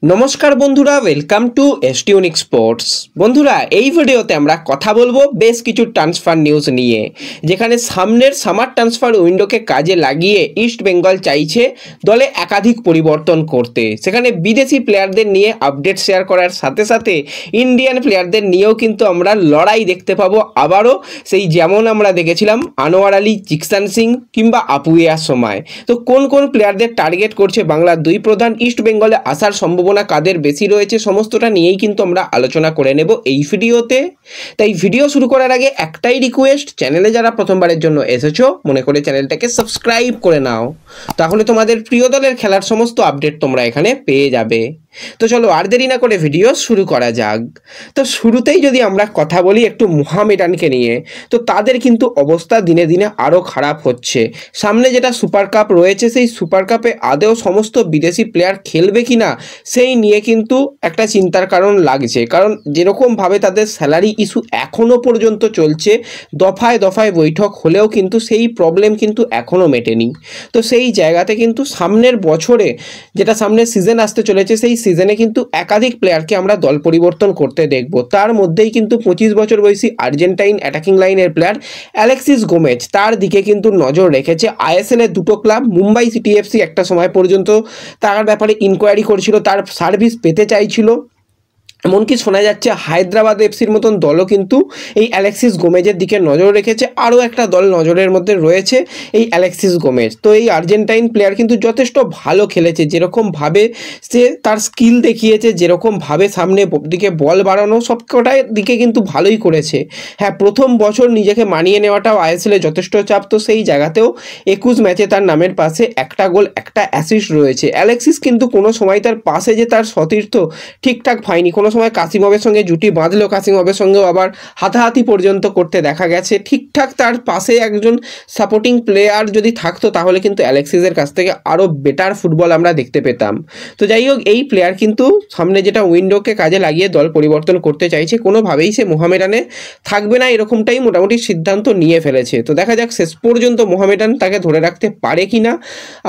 নমস্কার বন্ধুরা, welcome to এসটিউনিক sports. বন্ধুরা, এই ভিডিওতে আমরা কথা বলবো বেশ কিছু ট্রান্সফার নিউজ নিয়ে, যেখানে সামনের সামার ট্রান্সফার উইন্ডোকে কাজে লাগিয়ে ইস্ট বেঙ্গল চাইছে দলে একাধিক পরিবর্তন করতে। সেখানে বিদেশি প্লেয়ারদের নিয়ে আপডেট শেয়ার করার সাথে সাথে ইন্ডিয়ান প্লেয়ারদের নিয়েও কিন্তু আমরা লড়াই দেখতে পাবো আবারও, সেই যেমন আমরা দেখেছিলাম আনোয়ার আলী, জিকসান সিং কিংবা আপুইয়ার সময়। তো কোন কোন প্লেয়ারদের টার্গেট করছে বাংলার দুই প্রধান, ইস্ট বেঙ্গলে আসার সম্ভাবনা কাদের বেশি রয়েছে, সমস্তটা নিয়েই কিন্তু আমরা আলোচনা করে নেব এই ভিডিওতে। তাই ভিডিও শুরু করার আগে একটাই রিকোয়েস্ট, চ্যানেলে যারা প্রথমবারের জন্য এসেছো মনে করে চ্যানেলটাকে সাবস্ক্রাইব করে নাও, তাহলে তোমাদের প্রিয় দলের খেলার সমস্ত আপডেট তোমরা এখানে পেয়ে যাবে। তো চলো আর দেরি না করে ভিডিও শুরু করা যাক। তো শুরুতেই যদি আমরা কথা বলি একটু মোহামেডানকে নিয়ে, তো তাদের কিন্তু অবস্থা দিনে দিনে আরও খারাপ হচ্ছে। সামনে যেটা সুপার কাপ রয়েছে, সেই সুপার কাপে আদৌ সমস্ত বিদেশি প্লেয়ার খেলবে কি না সেই নিয়ে কিন্তু একটা চিন্তার কারণ লাগছে। কারণ যেরকমভাবে তাদের স্যালারি ইস্যু এখনও পর্যন্ত চলছে, দফায় দফায় বৈঠক হলেও কিন্তু সেই প্রবলেম কিন্তু এখনও মেটেনি। তো সেই জায়গাতে কিন্তু সামনের বছরে যেটা সামনের সিজন আসতে চলেছে, সেই সিজনে কিন্তু একাধিক প্লেয়ারকে আমরা দল পরিবর্তন করতে দেখব। তার মধ্যেই কিন্তু 25 বছর বয়সী আর্জেন্টাইন অ্যাটাকিং লাইনের প্লেয়ার অ্যালেক্সিস গোমেজ, তার দিকে কিন্তু নজর রেখেছে আইএসএল এর দুটো ক্লাব। মুম্বাই সিটি এফসি একটা সময় পর্যন্ত তার ব্যাপারে ইনকোয়ারি করছিল, তার সার্ভিস পেতে চাইছিল। এমনকি শোনা যাচ্ছে হায়দ্রাবাদ এফসির মতন দলও কিন্তু এই অ্যালেক্সিস গোমেজের দিকে নজর রেখেছে। আরও একটা দল নজরের মধ্যে রয়েছে এই অ্যালেক্সিস গোমেজ। তো এই আর্জেন্টাইন প্লেয়ার কিন্তু যথেষ্ট ভালো খেলেছে, যেরকমভাবে সে তার স্কিল দেখিয়েছে, যেরকমভাবে সামনে দিকে বল বাড়ানো, সবকটার দিকে কিন্তু ভালোই করেছে। হ্যাঁ, প্রথম বছর নিজেকে মানিয়ে নেওয়াটাও আইএসএলে যথেষ্ট চাপ। তো সেই জায়গাতেও 21 ম্যাচে তার নামের পাশে একটা গোল একটা অ্যাসিস্ট রয়েছে। অ্যালেক্সিস কিন্তু কোনো সময় তার পাশে যে তার সতীর্থ ঠিকঠাক হয়নি, কোনো সময় কাসিমভের সঙ্গে জুটি বাঁধলেও কাসিমভের সঙ্গেও আবার হাতাহাতি পর্যন্ত করতে দেখা গেছে। ঠিকঠাক তার পাশে একজন সাপোর্টিং প্লেয়ার যদি থাকতো তাহলে কিন্তু অ্যালেক্সিসের কাছ থেকে আরও বেটার ফুটবল আমরা দেখতে পেতাম। তো যাই হোক, এই প্লেয়ার কিন্তু সামনে যেটা উইন্ডোকে কাজে লাগিয়ে দল পরিবর্তন করতে চাইছে, কোনোভাবেই সে মোহামেডানে থাকবে না এরকমটাই মোটামুটি সিদ্ধান্ত নিয়ে ফেলেছে। তো দেখা যাক শেষ পর্যন্ত মোহামেডান তাকে ধরে রাখতে পারে কি না,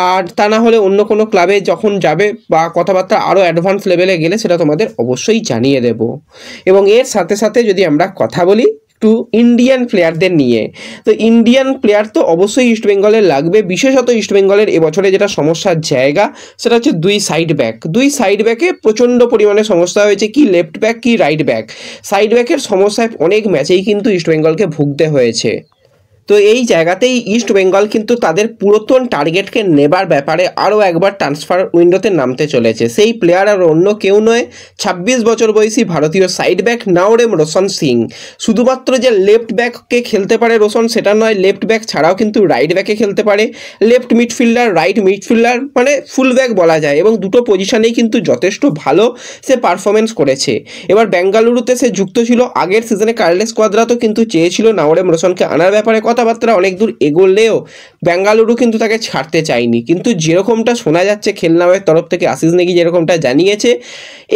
আর তা না হলে অন্য কোনো ক্লাবে যখন যাবে বা কথাবার্তা আরও অ্যাডভান্স লেভেলে গেলে সেটা তোমাদের অবশ্যই জানিয়ে দেব। এবং এর সাথে সাথে যদি আমরা কথা বলি একটু ইন্ডিয়ান প্লেয়ারদের নিয়ে, তো ইন্ডিয়ান প্লেয়ার তো অবশ্যই ইস্টবেঙ্গলের লাগবে। বিশেষত ইস্টবেঙ্গলের এবছরে যেটা সমস্যার জায়গা সেটা হচ্ছে দুই সাইড ব্যাকে প্রচণ্ড পরিমাণে সমস্যা হয়েছে, কি লেফট ব্যাক কি রাইট ব্যাক। সাইড ব্যাকের সমস্যায় অনেক ম্যাচেই কিন্তু ইস্টবেঙ্গলকে ভুগতে হয়েছে। তো এই জায়গাতেই ইস্ট বেঙ্গল কিন্তু তাদের পুরাতন টার্গেটকে নেবার ব্যাপারে আরও একবার ট্রান্সফার উইন্ডোতে নামতে চলেছে। সেই প্লেয়ার আর অন্য কেউ নয়, 26 বছর বয়সী ভারতীয় সাইড ব্যাক নাওরেম রোশন সিং। শুধুমাত্র যে লেফট ব্যাককে খেলতে পারে রোশন সেটা নয়, লেফট ব্যাক ছাড়াও কিন্তু রাইট ব্যাকে খেলতে পারে, লেফট মিডফিল্ডার, রাইট মিডফিল্ডার, মানে ফুল ব্যাক বলা যায়। এবং দুটো পজিশনেই কিন্তু যথেষ্ট ভালো সে পারফরমেন্স করেছে। এবার বেঙ্গালুরুতে সে যুক্ত ছিল, আগের সিজনে কার্লেস কোয়াদ্রাতো কিন্তু চেয়েছিল নাওরেম রোশনকে আনার ব্যাপারে, কথাবার্তা অনেক দূর এগোলেও বেঙ্গালুরু কিন্তু তাকে ছাড়তে চায়নি। কিন্তু যেরকমটা শোনা যাচ্ছে খেলনাওয়ের তরফ থেকে, আশিস নেগি যেরকমটা জানিয়েছে,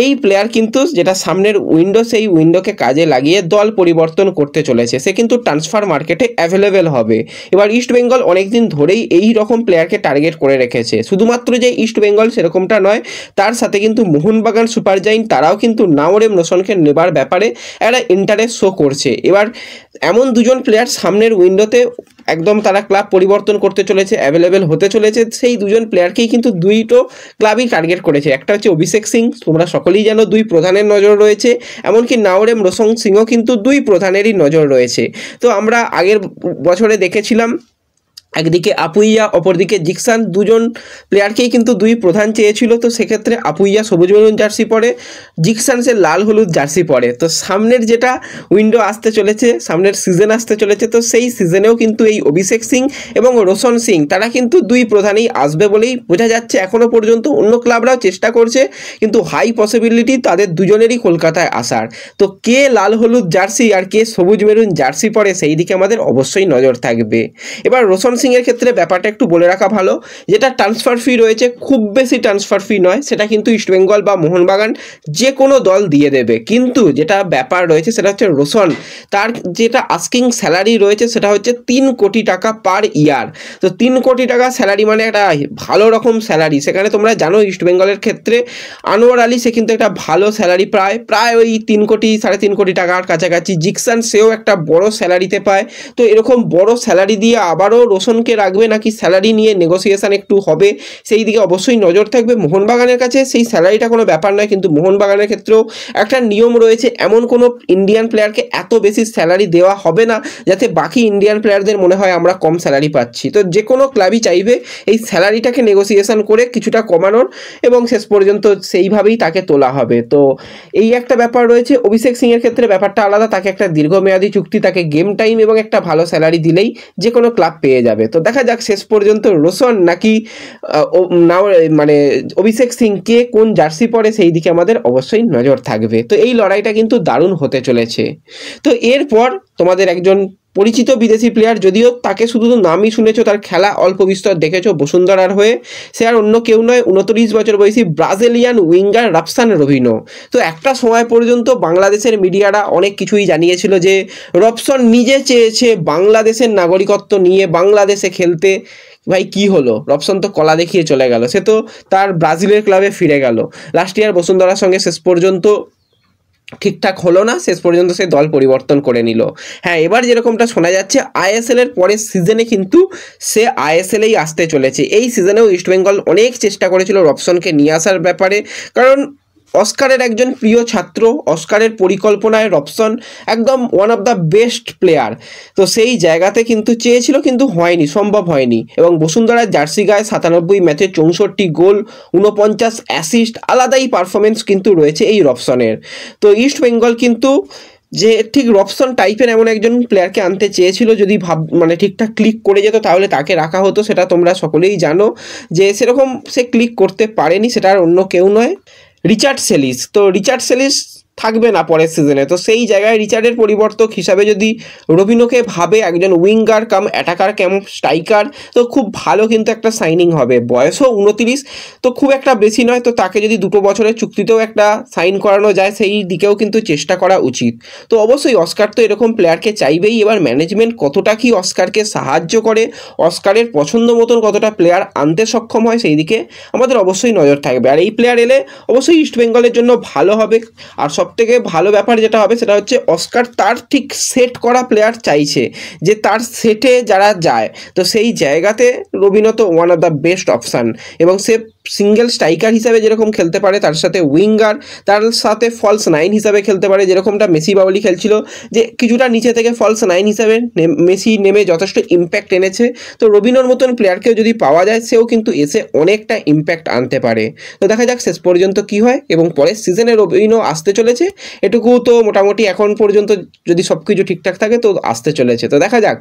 এই প্লেয়ার কিন্তু যেটা সামনের উইন্ডো সেই উইন্ডোকে কাজে লাগিয়ে দল পরিবর্তন করতে চলেছে। সে কিন্তু ট্রান্সফার মার্কেটে অ্যাভেলেবেল হবে। এবার ইস্ট বেঙ্গল অনেকদিন ধরেই এই রকম প্লেয়ারকে টার্গেট করে রেখেছে। শুধুমাত্র যে ইস্ট বেঙ্গল সেরকমটা নয়, তার সাথে কিন্তু মোহনবাগান সুপার জায়েন্ট তারাও কিন্তু নাওরেম রোশনকে নেবার ব্যাপারে একটা ইন্টারেস্ট শো করছে। এবার এমন দুজন প্লেয়ার সামনের উইন্ডোতে একদম তারা ক্লাব পরিবর্তন করতে চলেছে, অ্যাভেলেবেল হতে চলেছে। সেই দুজন প্লেয়ারকেই কিন্তু দুইটো ক্লাবই টার্গেট করেছে। একটা হচ্ছে অভিষেক সিং, তোমরা সকলেই জানো দুই প্রধানের নজর রয়েছে, এমনকি নাওরেম রোশন সিংও কিন্তু দুই প্রধানেরই নজর রয়েছে। তো আমরা আগের বছরে দেখেছিলাম একদিকে আপুইয়া অপরদিকে জিকসান, দুজন প্লেয়ারকেই কিন্তু দুই প্রধান চেয়েছিল। তো সেক্ষেত্রে আপুইয়া সবুজ মেরুন জার্সি পরে, জিকসান সে লাল হলুদ জার্সি পরে। তো সামনের যেটা উইন্ডো আসতে চলেছে, সামনের সিজন আসতে চলেছে, তো সেই সিজনেও কিন্তু এই অভিষেক সিং এবং রোশন সিং তারা কিন্তু দুই প্রধানেই আসবে বলেই বোঝা যাচ্ছে। এখনও পর্যন্ত অন্য ক্লাবরাও চেষ্টা করছে, কিন্তু হাই পসিবিলিটি তাদের দুজনেরই কলকাতায় আসার। তো কে লাল হলুদ জার্সি আর কে সবুজ মেরুন জার্সি পরে সেই দিকে আমাদের অবশ্যই নজর থাকবে। এবার রোশন সিংয়ের ক্ষেত্রে ব্যাপারটা একটু বলে রাখা ভালো, যেটা ট্রান্সফার ফি রয়েছে খুব বেশি ট্রান্সফার ফি নয়, সেটা কিন্তু ইস্টবেঙ্গল বা মোহনবাগান যে কোনো দল দিয়ে দেবে। কিন্তু যেটা ব্যাপার রয়েছে সেটা হচ্ছে রোশন, তার যেটা আস্কিং স্যালারি রয়েছে সেটা হচ্ছে 3 কোটি টাকা পার ইয়ার। তো 3 কোটি টাকা স্যালারি মানে একটা ভালো রকম স্যালারি। সেখানে তোমরা জানো ইস্টবেঙ্গলের ক্ষেত্রে আনোয়ার আলী সে কিন্তু একটা ভালো স্যালারি প্রায় ওই 3 কোটি 3.5 কোটি টাকার কাছাকাছি। জিকসান সেও একটা বড় স্যালারিতে পায়। তো এরকম বড় স্যালারি দিয়ে আবারও রোশনকে রাখবে নাকি স্যালারি নিয়ে নেগোসিয়েশন একটু হবে, সেই দিকে অবশ্যই নজর থাকবে। মোহনবাগানের কাছে সেই স্যালারিটা কোনো ব্যাপার নয়, কিন্তু মোহনবাগানের ক্ষেত্রেও একটা নিয়ম রয়েছে, এমন কোনো ইন্ডিয়ান প্লেয়ারকে এত বেশি স্যালারি দেওয়া হবে না যাতে বাকি ইন্ডিয়ান প্লেয়ারদের মনে হয় আমরা কম স্যালারি পাচ্ছি। তো যে কোনো ক্লাবই চাইবে এই স্যালারিটাকে নেগোসিয়েশন করে কিছুটা কমানোর এবং শেষ পর্যন্ত সেইভাবেই তাকে তোলা হবে। তো এই একটা ব্যাপার রয়েছে। অভিষেক সিংয়ের ক্ষেত্রে ব্যাপারটা আলাদা, তাকে একটা দীর্ঘমেয়াদী চুক্তি, তাকে গেম টাইম এবং একটা ভালো স্যালারি দিলেই যে কোনো ক্লাব পেয়ে যাবে। তো দেখা যাক শেষ পর্যন্ত রোশন নাকি মানে অভিষেক সিং কে কোন জার্সি পরে সেই দিকে আমাদের অবশ্যই নজর থাকবে। তো এই লড়াইটা কিন্তু দারুণ হতে চলেছে। তো এরপর তোমাদের একজন পরিচিত বিদেশি প্লেয়ার, যদিও তাকে শুধু নামই শুনেছো, তার খেলা অল্প বিস্তর দেখেছো বসুন্ধরার হয়ে, সে আর অন্য কেউ নয় 29 বছর বয়সী ব্রাজিলিয়ান উইঙ্গার রবসান রবিনো। তো একটা সময় পর্যন্ত বাংলাদেশের মিডিয়ারা অনেক কিছুই জানিয়েছিল যে রবসন নিজে চেয়েছে বাংলাদেশের নাগরিকত্ব নিয়ে বাংলাদেশে খেলতে। ভাই কি হলো, রবসন তো কলা দেখিয়ে চলে গেল, সে তো তার ব্রাজিলের ক্লাবে ফিরে গেল। লাস্ট ইয়ার বসুন্ধরার সঙ্গে শেষ পর্যন্ত ঠিকঠাক হলো না, শেষ পর্যন্ত সে দল পরিবর্তন করে নিল। হ্যাঁ, এবার যেরকমটা শোনা যাচ্ছে আইএসএল এর পরের সিজনে কিন্তু সে আইএসএলেই আসতে চলেছে। এই সিজনেও ইস্টবেঙ্গল অনেক চেষ্টা করেছিল রবসনকে নিয়ে আসার ব্যাপারে, কারণ অস্কারের একজন প্রিয় ছাত্র, অস্কারের পরিকল্পনায় রবসন একদম one of the best player. তো সেই জায়গাতে কিন্তু চেয়েছিল, কিন্তু হয়নি, সম্ভব হয়নি। এবং বসুন্ধরার জার্সি গায়ে 97 ম্যাচে 64 গোল, 49 অ্যাসিস্ট, আলাদাই পারফরমেন্স কিন্তু রয়েছে এই রবসনের। তো ইস্ট বেঙ্গল কিন্তু যে ঠিক রবসন টাইপের এমন একজন প্লেয়ারকে আনতে চেয়েছিল, যদি মানে ঠিকঠাক ক্লিক করে যেত তাহলে তাকে রাখা হতো। সেটা তোমরা সকলেই জানো যে সেরকম সে ক্লিক করতে পারেনি, সেটা আর অন্য কেউ নয়, রিচার্ড সেলিস। তো রিচার্ড সেলিস থাকবে না পরের সিজনে। তো সেই জায়গায় রিচার্ডের পরিবর্তক হিসাবে যদি রবিনোকে ভাবে একজন উইঙ্গার কাম অ্যাটাকার কাম স্ট্রাইকার, তো খুব ভালো কিন্তু একটা সাইনিং হবে। বয়সও 29, তো খুব একটা বেশি নয়। তো তাকে যদি 2 বছরের চুক্তিতেও একটা সাইন করানো যায় সেই দিকেও কিন্তু চেষ্টা করা উচিত। তো অবশ্যই অস্কার তো এরকম প্লেয়ারকে চাইবেই। এবার ম্যানেজমেন্ট কতটা কি অস্কারকে সাহায্য করে, অস্কারের পছন্দ মতন কতটা প্লেয়ার আনতে সক্ষম হয় সেই দিকে আমাদের অবশ্যই নজর থাকবে। আর এই প্লেয়ার এলে অবশ্যই ইস্টবেঙ্গলের জন্য ভালো হবে। আর সবথেকে ভালো ব্যাপার যেটা হবে সেটা হচ্ছে অস্কার তার ঠিক সেট করা প্লেয়ার চাইছে, যে তার সেটে যারা যায়। তো সেই জায়গাতে রবিনো তো one of the best option, এবং সে সিঙ্গেল স্ট্রাইকার হিসাবে যেরকম খেলতে পারে, তার সাথে উইঙ্গার, তার সাথে ফলস 9 হিসাবে খেলতে পারে, যেরকমটা মেসি বাউলি খেলছিল, যে কিছুটা নিচে থেকে ফলস 9 হিসাবে মেসি নেমে যথেষ্ট ইম্প্যাক্ট এনেছে। তো রবিনোর মতন প্লেয়ারকেও যদি পাওয়া যায়, সেও কিন্তু এসে অনেকটা ইম্প্যাক্ট আনতে পারে। তো দেখা যাক শেষ পর্যন্ত কি হয়, এবং পরের সিজনে রবিনো আসতে চলেছে, এটুকু তো মোটামুটি এখন পর্যন্ত যদি সব কিছু ঠিকঠাক থাকে তো আসতে চলেছে। তো দেখা যাক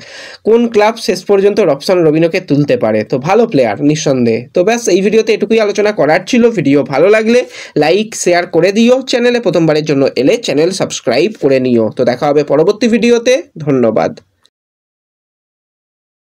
কোন ক্লাব শেষ পর্যন্ত রবসন রবিনোকে তুলতে পারে। তো ভালো প্লেয়ার নিঃসন্দেহে। তো ব্যাস এই ভিডিওতে এটুকুই আলোচনা করার ছিল। ভিডিও ভালো লাগলে লাইক শেয়ার করে দিও, চ্যানেলে প্রথমবারের জন্য এলে চ্যানেল সাবস্ক্রাইব করে নিও। তো দেখা হবে পরবর্তী ভিডিওতে। ধন্যবাদ।